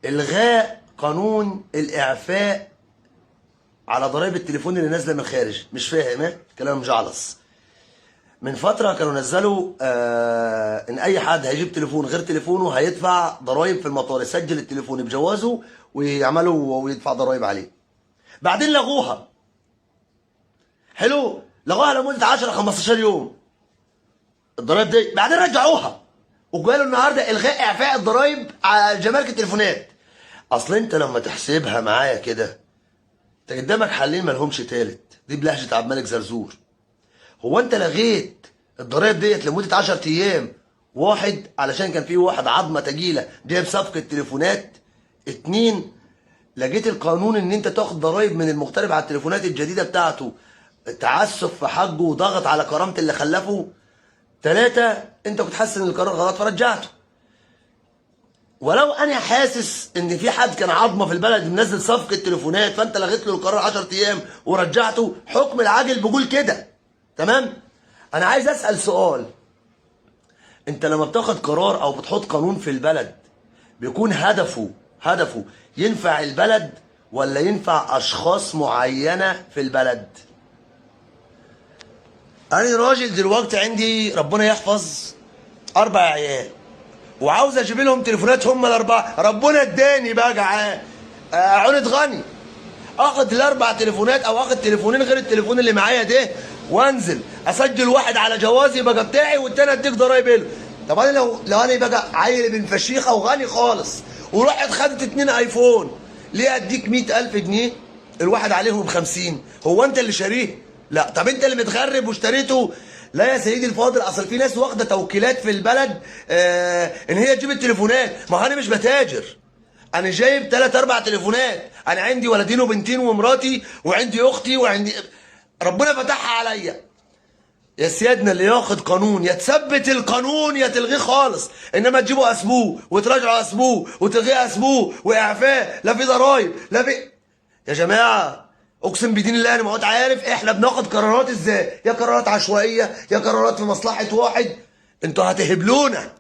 الغاء قانون الاعفاء على ضرائب التليفون اللي نازله من الخارج. مش فاهم ايه كلام مجعلص. من فتره كانوا نزلوا ان اي حد هيجيب تليفون غير تليفونه هيدفع ضرائب في المطار، يسجل التليفون بجوازه ويعملوا ويدفع ضرائب عليه. بعدين لغوها. حلو، لغوها لمده 10 15 يوم الضرائب دي، بعدين رجعوها وقالوا النهارده الغاء اعفاء الضرائب على جمارك التليفونات. اصل انت لما تحسبها معايا كده انت قدامك حلين مالهمش تالت، دي بلهجه عبد الملك زرزور. هو انت لغيت الضرايب ديت لمده 10 ايام، واحد علشان كان في واحد عظمه تجيله جايب صفقه تليفونات، اتنين لقيت القانون ان انت تاخد ضرايب من المغترب على التليفونات الجديده بتاعته تعسف في حقه وضغط على كرامه اللي خلفه، تلاته انت كنت حاسس ان القرار غلط فرجعته. ولو انا حاسس ان في حد كان عظمه في البلد منزل صفقه تليفونات فانت لغيت له القرار 10 ايام ورجعته، حكم العاجل بيقول كده. تمام؟ انا عايز اسال سؤال، انت لما بتاخد قرار او بتحط قانون في البلد بيكون هدفه ينفع البلد ولا ينفع اشخاص معينه في البلد؟ انا راجل دلوقتي عندي ربنا يحفظ 4 عيال وعاوز اجيب لهم تليفونات هم ال4، ربنا اداني بقى جعان عونة غني، اخد ال4 تليفونات او اخد تليفونين غير التليفون اللي معايا ده وانزل اسجل واحد على جوازي بقى بتاعي والتاني اديك ضرايب له. طب انا لو انا بقى عيل ابن فشيخه وغني خالص ورحت خدت 2 ايفون، ليه اديك 100,000 جنيه الواحد عليهم ب50؟ هو انت اللي شاريه؟ لا. طب انت اللي متغرب واشتريته؟ لا يا سيدي الفاضل، اصل في ناس واخده توكيلات في البلد ان هي تجيب التليفونات. ما انا مش بتاجر، انا جايب 3 4 تليفونات، انا عندي ولدين وبنتين ومراتي وعندي اختي وعندي، ربنا فتحها عليا. يا سيادنا اللي ياخد قانون يا تثبت القانون يا تلغيه خالص، انما تجيبوا اسبوه وتراجعوا اسبوه وتلغيه اسبوه واعفاء، لا في ضرايب لا في. يا جماعه اقسم بدين الله انا ما كنت عارف احنا بناخد قرارات ازاي، يا قرارات عشوائيه يا قرارات في مصلحه واحد. انتوا هتهبلونا.